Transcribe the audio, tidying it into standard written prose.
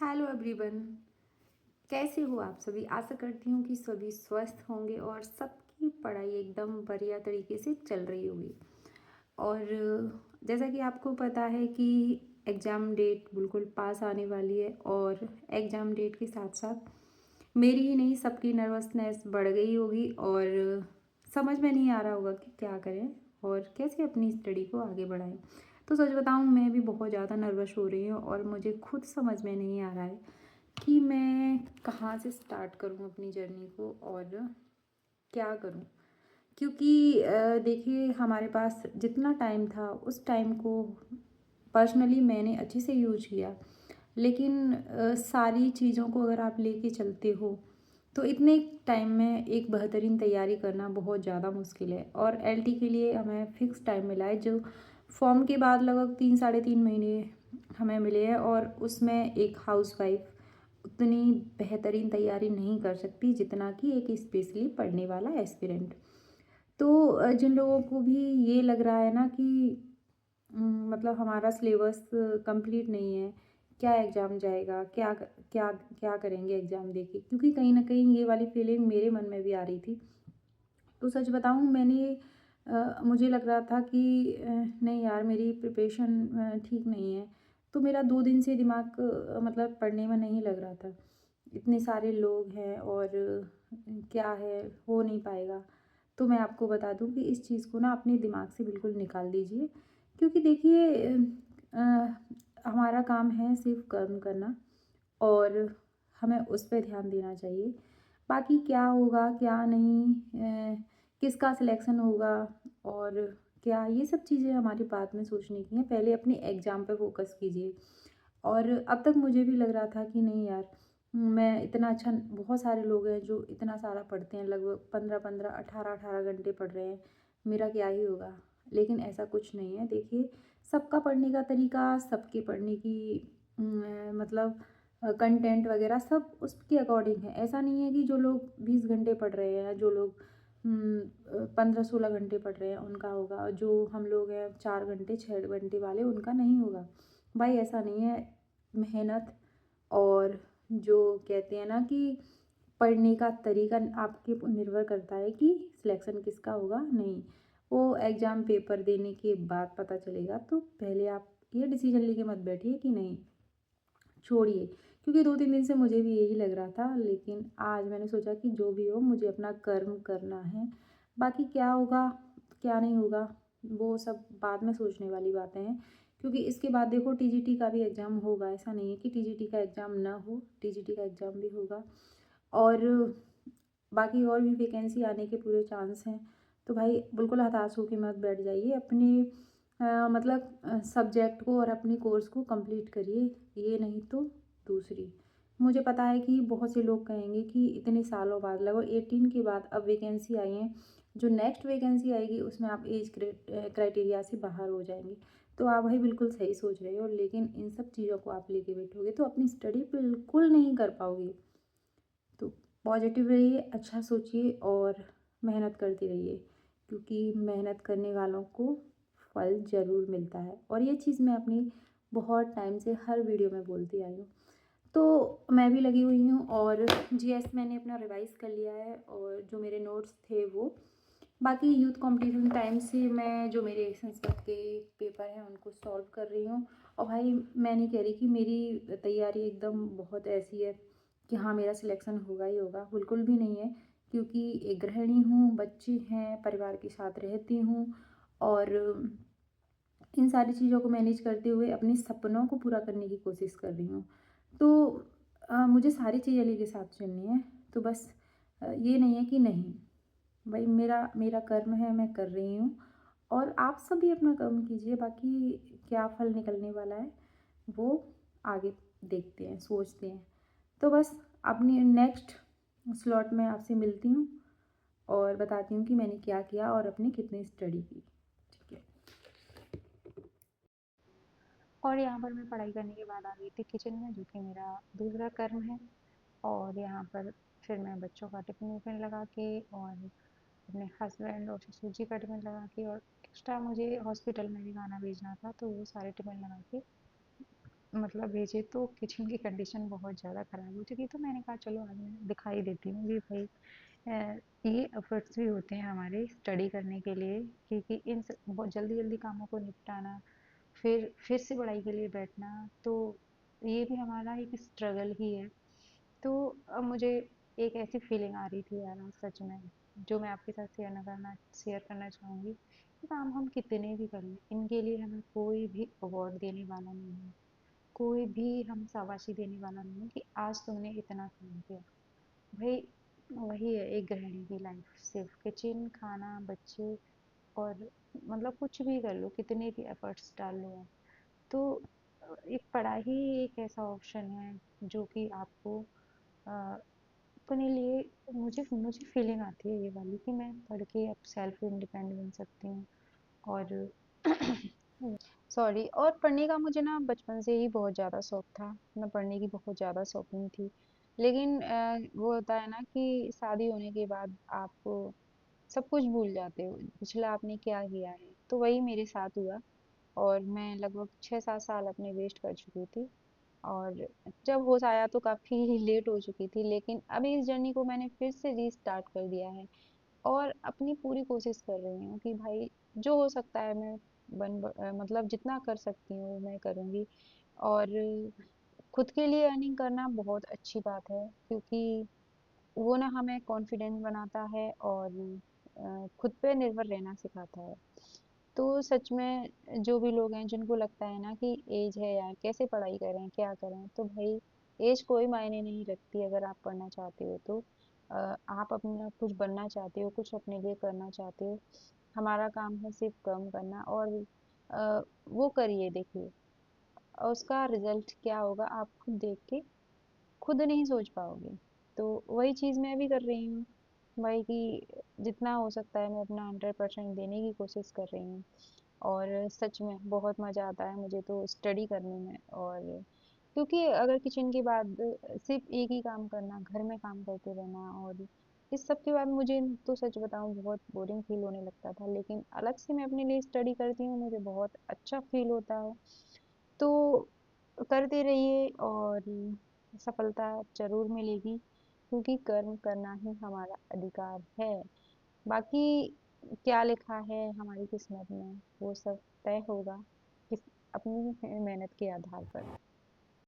Hello everyone. कैसे हो आप सभी? आशा करती हूँ कि सभी स्वस्थ होंगे और सबकी पढ़ाई एकदम बढ़िया तरीके से चल रही होगी। और जैसा कि आपको पता है कि एग्ज़ाम डेट बिल्कुल पास आने वाली है और एग्ज़ाम डेट के साथ साथ मेरी ही नहीं सबकी नर्वसनेस बढ़ गई होगी और समझ में नहीं आ रहा होगा कि क्या करें और कैसे अपनी स्टडी को आगे बढ़ाएं। तो सच बताऊं, मैं भी बहुत ज़्यादा नर्वस हो रही हूँ और मुझे खुद समझ में नहीं आ रहा है कि मैं कहाँ से स्टार्ट करूँ अपनी जर्नी को और क्या करूँ। क्योंकि देखिए, हमारे पास जितना टाइम था उस टाइम को पर्सनली मैंने अच्छे से यूज किया, लेकिन सारी चीज़ों को अगर आप लेके चलते हो तो इतने टाइम में एक बेहतरीन तैयारी करना बहुत ज़्यादा मुश्किल है। और एलटी के लिए हमें फिक्स टाइम मिला है, जो फॉर्म के बाद लगभग 3 साढ़े 3 महीने हमें मिले हैं और उसमें एक हाउसवाइफ उतनी बेहतरीन तैयारी नहीं कर सकती जितना कि एक स्पेशली पढ़ने वाला एस्पिरेंट। तो जिन लोगों को भी ये लग रहा है ना कि मतलब हमारा सिलेबस कंप्लीट नहीं है, क्या एग्ज़ाम जाएगा, क्या क्या क्या करेंगे एग्ज़ाम देके, क्योंकि कहीं ना कहीं ये वाली फीलिंग मेरे मन में भी आ रही थी। तो सच बताऊँ, मुझे लग रहा था कि नहीं यार, मेरी प्रिपरेशन ठीक नहीं है। तो मेरा 2 दिन से दिमाग मतलब पढ़ने में नहीं लग रहा था। इतने सारे लोग हैं और क्या है, हो नहीं पाएगा। तो मैं आपको बता दूं कि इस चीज़ को ना अपने दिमाग से बिल्कुल निकाल दीजिए, क्योंकि देखिए हमारा काम है सिर्फ कर्म करना और हमें उस पे ध्यान देना चाहिए। बाकी क्या होगा क्या नहीं, किसका सिलेक्शन होगा और क्या, ये सब चीज़ें हमारी बाद में सोचने की हैं। पहले अपने एग्ज़ाम पे फोकस कीजिए। और अब तक मुझे भी लग रहा था कि नहीं यार, मैं इतना अच्छा, बहुत सारे लोग हैं जो इतना सारा पढ़ते हैं, लगभग 15-15 18-18 घंटे पढ़ रहे हैं, मेरा क्या ही होगा। लेकिन ऐसा कुछ नहीं है। देखिए, सबका पढ़ने का तरीका, सबके पढ़ने की मतलब कंटेंट वगैरह सब उसके अकॉर्डिंग है। ऐसा नहीं है कि जो लोग 20 घंटे पढ़ रहे हैं, जो लोग 15-16 घंटे पढ़ रहे हैं उनका होगा, और जो हम लोग हैं 4 घंटे 6 घंटे वाले उनका नहीं होगा। भाई ऐसा नहीं है। मेहनत और जो कहते हैं ना कि पढ़ने का तरीका आपके ऊपर निर्भर करता है कि सिलेक्शन किसका होगा। नहीं, वो एग्ज़ाम पेपर देने के बाद पता चलेगा। तो पहले आप ये डिसीजन लेके मत बैठिए कि नहीं, छोड़िए। क्योंकि 2-3 दिन से मुझे भी यही लग रहा था, लेकिन आज मैंने सोचा कि जो भी हो, मुझे अपना कर्म करना है। बाकी क्या होगा क्या नहीं होगा वो सब बाद में सोचने वाली बातें हैं। क्योंकि इसके बाद देखो, टीजीटी का भी एग्ज़ाम होगा। ऐसा नहीं है कि टीजीटी का एग्ज़ाम ना हो, टीजीटी का एग्ज़ाम भी होगा। और बाकी और भी वैकेंसी आने के पूरे चांस हैं। तो भाई बिल्कुल हताश होकर मत बैठ जाइए। अपने मतलब सब्जेक्ट को और अपने कोर्स को कंप्लीट करिए, ये नहीं तो दूसरी। मुझे पता है कि बहुत से लोग कहेंगे कि इतने सालों बाद, लगभग 18 के बाद अब वैकेंसी आई है, जो नेक्स्ट वैकेंसी आएगी उसमें आप एज क्राइटेरिया से बाहर हो जाएंगे। तो आप भाई बिल्कुल सही सोच रहे हो, लेकिन इन सब चीज़ों को आप लेके बैठोगे तो अपनी स्टडी बिल्कुल नहीं कर पाओगे। तो पॉजिटिव रहिए, अच्छा सोचिए और मेहनत करते रहिए, क्योंकि मेहनत करने वालों को फल ज़रूर मिलता है। और ये चीज़ मैं अपनी बहुत टाइम से हर वीडियो में बोलती आई हूँ। तो मैं भी लगी हुई हूँ और जीएस मैंने अपना रिवाइज़ कर लिया है और जो मेरे नोट्स थे वो, बाकी यूथ कंपटीशन टाइम से मैं जो मेरे संस्कृत के पेपर हैं उनको सॉल्व कर रही हूँ। और भाई मैं नहीं कह रही कि मेरी तैयारी एकदम बहुत ऐसी है कि हाँ मेरा सिलेक्शन होगा ही होगा, बिल्कुल भी नहीं है। क्योंकि एक गृहिणी हूँ, बच्चे हैं, परिवार के साथ रहती हूँ और इन सारी चीज़ों को मैनेज करते हुए अपने सपनों को पूरा करने की कोशिश कर रही हूँ। तो मुझे सारी चीज़ें लेके साथ चलनी है। तो बस ये नहीं है कि नहीं, भाई मेरा मेरा कर्म है, मैं कर रही हूँ और आप सब भी अपना कर्म कीजिए। बाकी क्या फल निकलने वाला है वो आगे देखते हैं, सोचते हैं। तो बस अपनी नेक्स्ट स्लॉट में आपसे मिलती हूँ और बताती हूँ कि मैंने क्या किया और अपनी कितनी स्टडी की। ठीक है। और यहाँ पर मैं पढ़ाई करने के बाद आ गई थी किचन में, जो कि मेरा दूसरा कर्म है। और यहाँ पर फिर मैं बच्चों का टिफिन विफिन लगा के और अपने हस्बैंड और ससुर जी का टिफिन लगा के और एक्स्ट्रा मुझे हॉस्पिटल में भी खाना भेजना था, तो वो सारे टिफिन लगा के मतलब भेजे तो किचन की कंडीशन बहुत ज़्यादा ख़राब हो चुकी, तो मैंने कहा चलो आज मैं दिखा ही देती हूँ कि भाई ये एफर्ट्स भी होते हैं हमारे स्टडी करने के लिए, क्योंकि बहुत जल्दी जल्दी कामों को निपटाना, फिर से पढ़ाई के लिए बैठना, तो ये भी हमारा एक स्ट्रगल ही है। तो अब मुझे एक ऐसी फीलिंग आ रही थी यार आज सच में, जो मैं आपके साथ शेयर करना चाहूँगी कि काम हम कितने भी कर लें, इनके लिए हमें कोई भी अवार्ड देने वाला नहीं है, कोई भी हम शाबाशी देने वाला नहीं है कि आज तुमने इतना काम किया। भाई वही है एक गृहिणी की लाइफ, सिर्फ किचन, खाना, बच्चे, और मतलब कुछ भी कर लो, कितने भी एफर्ट्स डाल लो आप, तो एक पढ़ाई एक ऐसा ऑप्शन है जो कि आपको अपने लिए, मुझे मुझे फीलिंग आती है ये वाली कि मैं पढ़ के अब सेल्फ इंडिपेंडेंट बन सकती हूँ। और सॉरी, और पढ़ने का मुझे ना बचपन से ही बहुत ज़्यादा शौक था, मैं पढ़ने की बहुत ज़्यादा शौकीन थी। लेकिन वो होता है ना कि शादी होने के बाद आप सब कुछ भूल जाते हो, पिछला आपने क्या किया है, तो वही मेरे साथ हुआ। और मैं लगभग 6-7 साल अपने वेस्ट कर चुकी थी, और जब होश आया तो काफ़ी लेट हो चुकी थी, लेकिन अभी इस जर्नी को मैंने फिर से रीस्टार्ट कर दिया है, और अपनी पूरी कोशिश कर रही हूँ कि भाई जो हो सकता है मैं मतलब जितना कर सकती हूँ मैं करूँगी। और खुद के लिए अर्निंग करना बहुत अच्छी बात है, क्योंकि वो ना हमें कॉन्फिडेंस बनाता है, और खुद पे निर्भर रहना सिखाता है। तो सच में जो भी लोग हैं जिनको लगता है ना कि एज है यार कैसे पढ़ाई करें क्या करें, तो भाई एज कोई मायने नहीं रखती अगर आप पढ़ना चाहते हो तो। आप अपना कुछ बनना चाहते हो, कुछ अपने लिए करना चाहते हो, हमारा काम है सिर्फ काम करना, और वो करिए देखिए, और उसका रिजल्ट क्या होगा आप खुद देख के खुद नहीं सोच पाओगे। तो वही चीज़ मैं भी कर रही हूँ भाई, कि जितना हो सकता है मैं अपना 100% देने की कोशिश कर रही हूँ। और सच में बहुत मज़ा आता है मुझे तो स्टडी करने में। और क्योंकि अगर किचन के बाद सिर्फ एक ही काम करना, घर में काम करते रहना, और इस सब के बाद मुझे तो सच बताऊं बहुत बोरिंग फील होने लगता था, लेकिन अलग से मैं अपने लिए स्टडी करती हूँ, मुझे बहुत अच्छा फील होता है। तो करते रहिए, और सफलता जरूर मिलेगी, क्योंकि कर्म करना ही हमारा अधिकार है। बाकी क्या लिखा है हमारी किस्मत में वो सब तय होगा किस अपनी मेहनत के आधार पर।